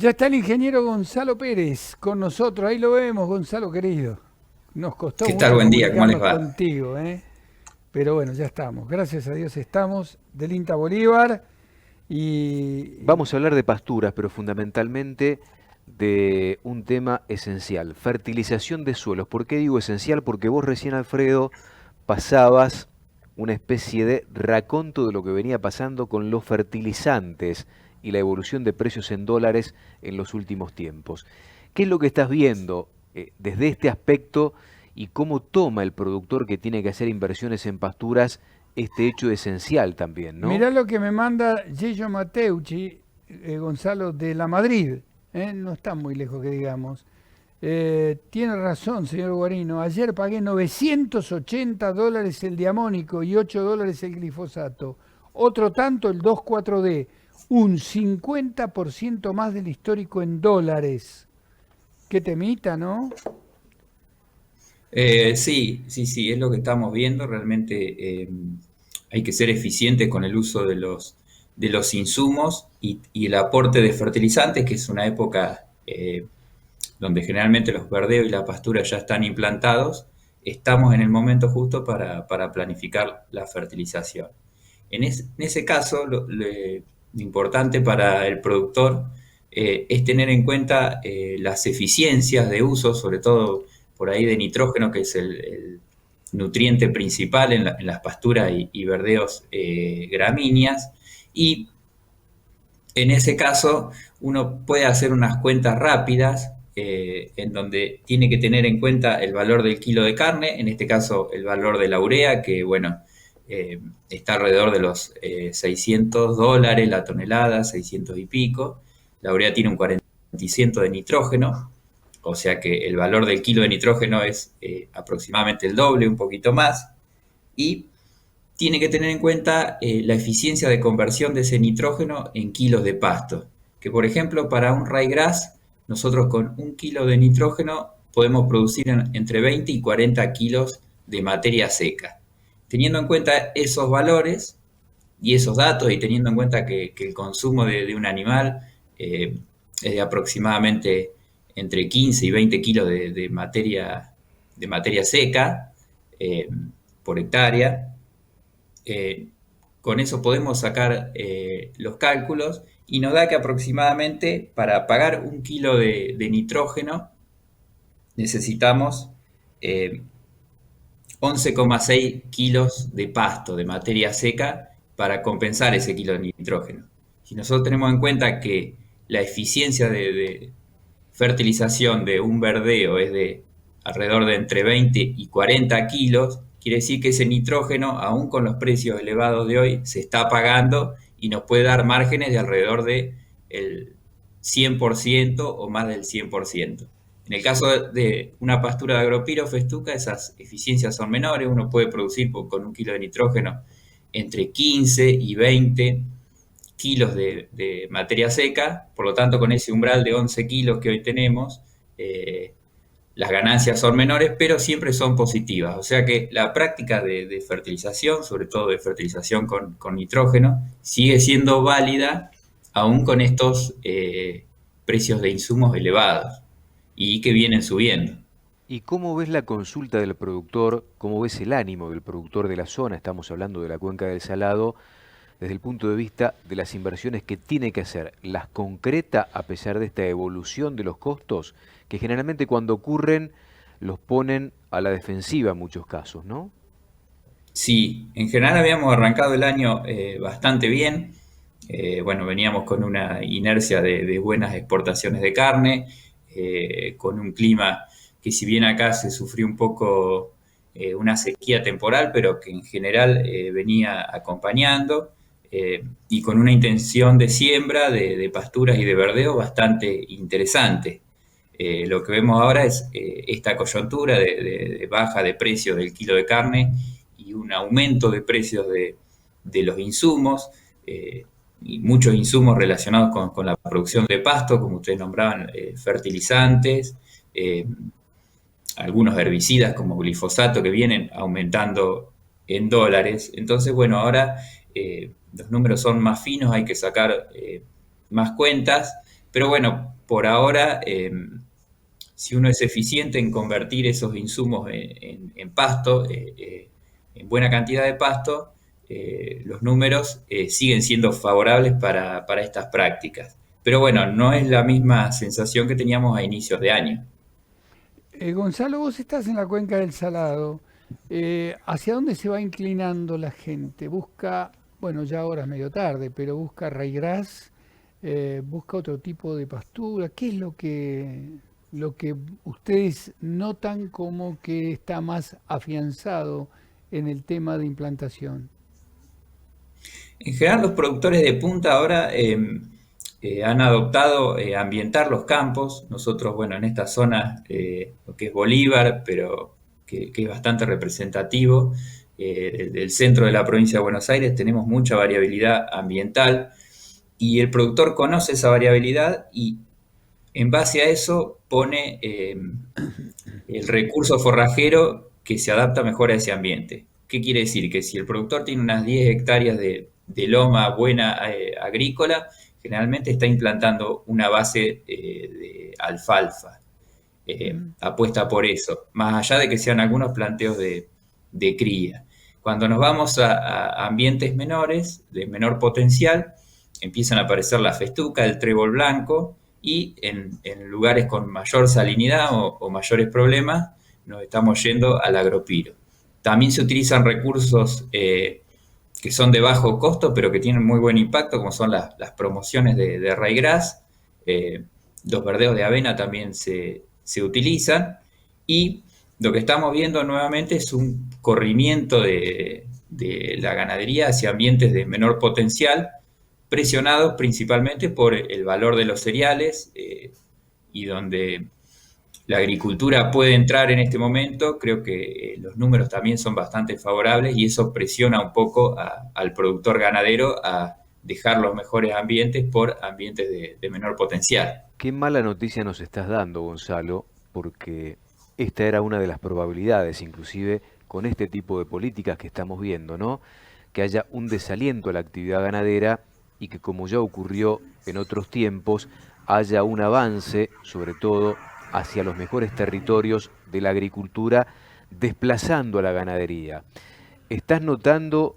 Ya está el ingeniero Gonzalo Pérez con nosotros. Ahí lo vemos, Gonzalo querido. Nos costó ¿Qué tal? mucho Buen día, ¿cómo les comunicarnos va? contigo, ¿eh? Pero bueno, ya estamos. Gracias a Dios estamos. Del INTA Bolívar. Y Vamos a hablar de pasturas, pero fundamentalmente de un tema esencial, fertilización de suelos. ¿Por qué digo esencial? Porque vos recién, Alfredo, pasabas una especie de raconto de lo que venía pasando con los fertilizantes y la evolución de precios en dólares en los últimos tiempos. ¿Qué es lo que estás viendo desde este aspecto y cómo toma el productor que tiene que hacer inversiones en pasturas este hecho esencial también, ¿no? mirá lo que me manda Gillo Mateucci, Gonzalo, de la Madrid. No está muy lejos que digamos. Tiene razón, señor Guarino. Ayer pagué $980 el diamónico y $8 el glifosato. Otro tanto el 2,4-D. Un 50% más del histórico en dólares. Qué temita, ¿no? Sí, sí, sí, es lo que estamos viendo. Realmente hay que ser eficientes con el uso de los insumos y el aporte de fertilizantes, que es una época donde generalmente los verdeos y la pastura ya están implantados. Estamos en el momento justo para planificar la fertilización. En ese caso, lo importante para el productor es tener en cuenta las eficiencias de uso, sobre todo por ahí de nitrógeno, que es el nutriente principal en las pasturas y verdeos gramíneas. Y en ese caso, uno puede hacer unas cuentas rápidas en donde tiene que tener en cuenta el valor del kilo de carne, en este caso el valor de la urea, que bueno, está alrededor de los $600 la tonelada, 600 y pico. La urea tiene un 40% de nitrógeno, o sea que el valor del kilo de nitrógeno es aproximadamente el doble, un poquito más. Y tiene que tener en cuenta la eficiencia de conversión de ese nitrógeno en kilos de pasto. Que por ejemplo para un ryegrass, nosotros con un kilo de nitrógeno podemos producir entre 20 y 40 kilos de materia seca. Teniendo en cuenta esos valores y esos datos y teniendo en cuenta que el consumo de un animal es de aproximadamente entre 15 y 20 kilos de materia seca eh, por hectárea, eh, con eso podemos sacar los cálculos y nos da que aproximadamente para pagar un kilo de nitrógeno necesitamos eh, 11,6 kilos de pasto, de materia seca, para compensar ese kilo de nitrógeno. Si nosotros tenemos en cuenta que la eficiencia de fertilización de un verdeo es de alrededor de entre 20 y 40 kilos, quiere decir que ese nitrógeno, aún con los precios elevados de hoy, se está pagando y nos puede dar márgenes de alrededor de el 100% o más del 100%. En el caso de una pastura de agropiro festuca, esas eficiencias son menores, uno puede producir con un kilo de nitrógeno entre 15 y 20 kilos de materia seca, por lo tanto con ese umbral de 11 kilos que hoy tenemos, las ganancias son menores, pero siempre son positivas. O sea que la práctica de fertilización, sobre todo de fertilización con nitrógeno, sigue siendo válida aún con estos precios de insumos elevados y que vienen subiendo. ¿Y cómo ves la consulta del productor? ¿Cómo ves el ánimo del productor de la zona? Estamos hablando de la cuenca del Salado, desde el punto de vista de las inversiones que tiene que hacer. ¿Las concreta a pesar de esta evolución de los costos? Que generalmente cuando ocurren los ponen a la defensiva en muchos casos, ¿no? Sí, en general habíamos arrancado el año bastante bien. Bueno, veníamos con una inercia de buenas exportaciones de carne, con un clima que si bien acá se sufrió un poco una sequía temporal, pero que en general venía acompañando, y con una intención de siembra de pasturas y de verdeo bastante interesante. Lo que vemos ahora es esta coyuntura de baja de precio del kilo de carne y un aumento de precios de los insumos, y muchos insumos relacionados con la producción de pasto, como ustedes nombraban, fertilizantes, eh, algunos herbicidas como glifosato que vienen aumentando en dólares. Entonces, bueno, ahora los números son más finos, hay que sacar más cuentas Pero bueno, por ahora, si uno es eficiente en convertir esos insumos en pasto, en buena cantidad de pasto, los números siguen siendo favorables para estas prácticas. Pero bueno, no es la misma sensación que teníamos a inicios de año. Gonzalo, vos estás en la cuenca del Salado. ¿Hacia dónde se va inclinando la gente? Busca, bueno, ya ahora es medio tarde, pero busca raigras, busca otro tipo de pastura. ¿Qué es lo que ustedes notan como que está más afianzado en el tema de implantación? En general, los productores de punta ahora han adoptado ambientar los campos. Nosotros, bueno, en esta zona, lo que es Bolívar, pero que es bastante representativo, del centro de la provincia de Buenos Aires, tenemos mucha variabilidad ambiental y el productor conoce esa variabilidad y en base a eso pone el recurso forrajero que se adapta mejor a ese ambiente. ¿Qué quiere decir? Que si el productor tiene unas 10 hectáreas de loma buena agrícola, generalmente está implantando una base de alfalfa. Mm. Apuesta por eso, más allá de que sean algunos planteos de cría. Cuando nos vamos a ambientes menores, de menor potencial, empiezan a aparecer la festuca, el trébol blanco, y en lugares con mayor salinidad o mayores problemas, nos estamos yendo al agropiro. También se utilizan recursos que son de bajo costo, pero que tienen muy buen impacto, como son las promociones de ryegrass. Los verdeos de avena también se utilizan. Y lo que estamos viendo nuevamente es un corrimiento de la ganadería hacia ambientes de menor potencial, presionados principalmente por el valor de los cereales, y donde la agricultura puede entrar en este momento. Creo que los números también son bastante favorables y eso presiona un poco al productor ganadero a dejar los mejores ambientes por ambientes de menor potencial. Qué mala noticia nos estás dando, Gonzalo, porque esta era una de las probabilidades, inclusive con este tipo de políticas que estamos viendo, ¿no? Que haya un desaliento a la actividad ganadera y que, como ya ocurrió en otros tiempos, haya un avance, sobre todo hacia los mejores territorios de la agricultura, desplazando a la ganadería. ¿Estás notando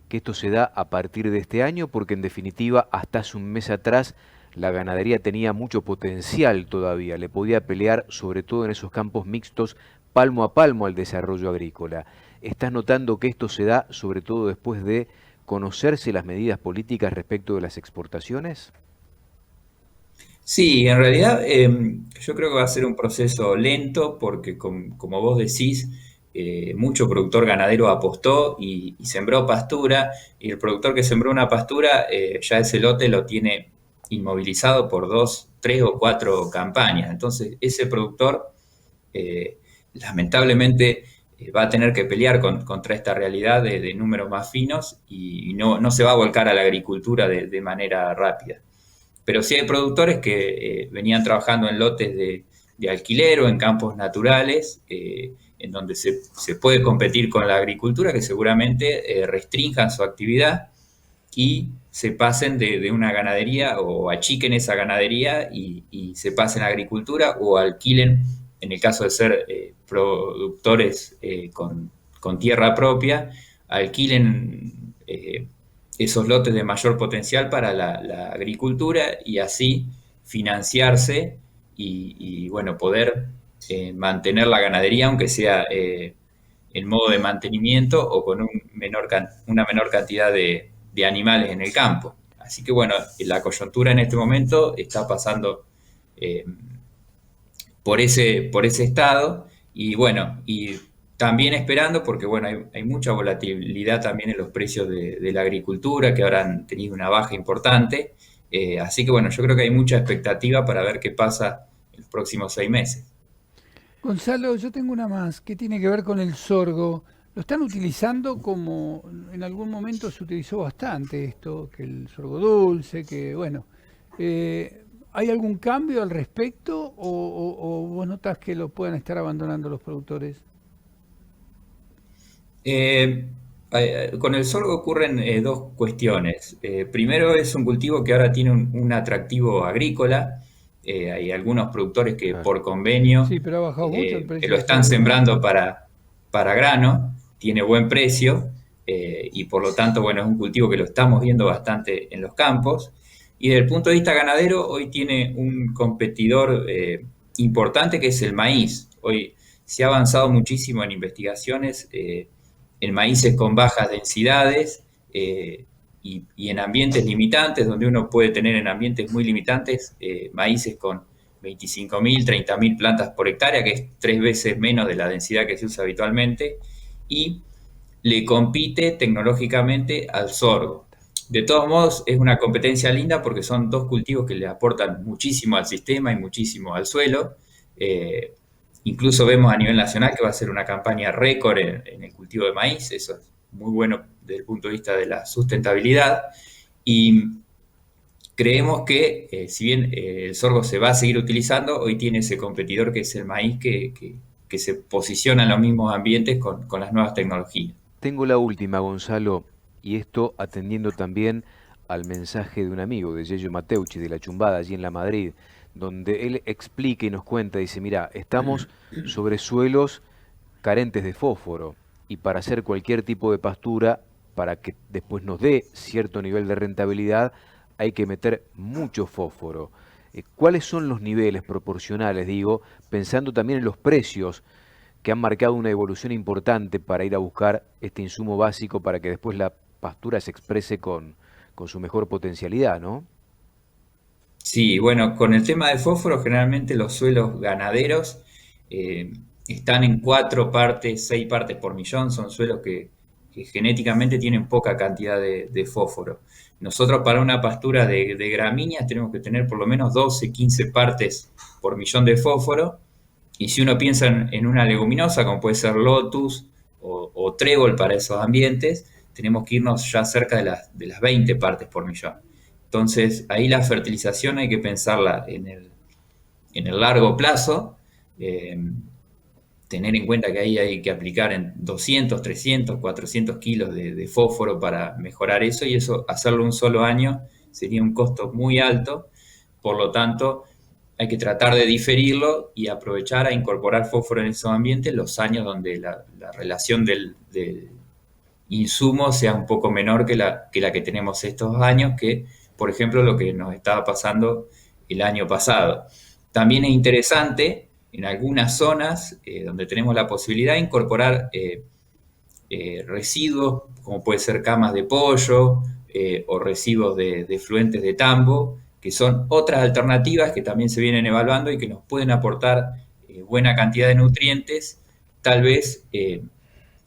que esto se da a partir de este año? Porque en definitiva, hasta hace un mes atrás, la ganadería tenía mucho potencial todavía, le podía pelear sobre todo en esos campos mixtos palmo a palmo al desarrollo agrícola. ¿Estás notando que esto se da sobre todo después de conocerse las medidas políticas respecto de las exportaciones? Sí, en realidad yo creo que va a ser un proceso lento porque como vos decís, mucho productor ganadero apostó y sembró pastura, y el productor que sembró una pastura, ya ese lote lo tiene inmovilizado por 2, 3 o 4 campañas. Entonces ese productor lamentablemente va a tener que pelear contra esta realidad de números más finos y no se va a volcar a la agricultura de manera rápida. Pero sí hay productores que venían trabajando en lotes de alquiler o en campos naturales, en donde se puede competir con la agricultura, que seguramente restrinjan su actividad y se pasen de una ganadería o achiquen esa ganadería y se pasen a agricultura o alquilen, en el caso de ser productores con tierra propia, alquilen esos lotes de mayor potencial para la agricultura y así financiarse bueno, poder mantener la ganadería, aunque sea en modo de mantenimiento o con una menor cantidad de animales en el campo. Así que bueno, la coyuntura en este momento está pasando eh, por ese estado y bueno, y también esperando porque bueno, hay mucha volatilidad también en los precios de la agricultura que ahora han tenido una baja importante. Así que bueno, yo creo que hay mucha expectativa para ver qué pasa en los próximos 6 meses. Gonzalo, yo tengo una más que tiene que ver con el sorgo. ¿Lo están utilizando como en algún momento se utilizó bastante esto, que el sorgo dulce, que bueno, ¿hay algún cambio al respecto o vos notas que lo puedan estar abandonando los productores? Eh, Con el sorgo ocurren dos cuestiones. Primero, es un cultivo que ahora tiene un atractivo agrícola. Hay algunos productores que Claro. por convenio Sí, pero ha bajado mucho el que precio lo del están sorgo, ¿no? sembrando para grano, tiene buen precio y por lo tanto, bueno, es un cultivo que lo estamos viendo bastante en los campos. Y desde el punto de vista ganadero, hoy tiene un competidor importante que es el maíz. Hoy se ha avanzado muchísimo en investigaciones en maíces con bajas densidades y en ambientes limitantes, donde uno puede tener en ambientes muy limitantes maíces con 25.000, 30.000 plantas por hectárea, que es 3 veces menos de la densidad que se usa habitualmente, y le compite tecnológicamente al sorgo. De todos modos, es una competencia linda porque son dos cultivos que le aportan muchísimo al sistema y muchísimo al suelo. Eh, Incluso vemos a nivel nacional que va a ser una campaña récord en el cultivo de maíz. Eso es muy bueno desde el punto de vista de la sustentabilidad. Y creemos que, si bien el sorgo se va a seguir utilizando, hoy tiene ese competidor que es el maíz que se posiciona en los mismos ambientes con las nuevas tecnologías. Tengo la última, Gonzalo, y esto atendiendo también al mensaje de un amigo, de Yello Mateucci, de La Chumbada, allí en La Madrid, donde él explica y nos cuenta, dice, mira, estamos sobre suelos carentes de fósforo, y para hacer cualquier tipo de pastura, para que después nos dé cierto nivel de rentabilidad, hay que meter mucho fósforo. ¿Cuáles son los niveles proporcionales, digo, pensando también en los precios que han marcado una evolución importante para ir a buscar este insumo básico para que después la pastura se exprese con su mejor potencialidad, ¿no? Sí, bueno, con el tema del fósforo, generalmente los suelos ganaderos eh, están en 4 partes, 6 partes por millón, son suelos que genéticamente tienen poca cantidad de fósforo. Nosotros para una pastura de gramíneas tenemos que tener por lo menos 12, 15 partes por millón de fósforo, y si uno piensa en una leguminosa, como puede ser lotus o trébol para esos ambientes, tenemos que irnos ya cerca de las 20 partes por millón. Entonces, ahí la fertilización hay que pensarla en el largo plazo, eh, tener en cuenta que ahí hay que aplicar en 200, 300, 400 kilos de fósforo para mejorar eso, y eso hacerlo un solo año sería un costo muy alto. Por lo tanto, hay que tratar de diferirlo y aprovechar a incorporar fósforo en esos ambientes los años donde la relación del insumo sea un poco menor que la que tenemos estos años, que por ejemplo lo que nos estaba pasando el año pasado. También es interesante en algunas zonas donde tenemos la posibilidad de incorporar residuos, como puede ser camas de pollo o residuos de fluentes de tambo, que son otras alternativas que también se vienen evaluando y que nos pueden aportar buena cantidad de nutrientes, tal vez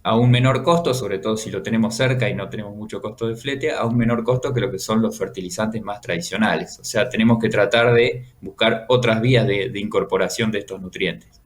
a un menor costo, sobre todo si lo tenemos cerca y no tenemos mucho costo de flete, a un menor costo que lo que son los fertilizantes más tradicionales. O sea, tenemos que tratar de buscar otras vías de incorporación de estos nutrientes.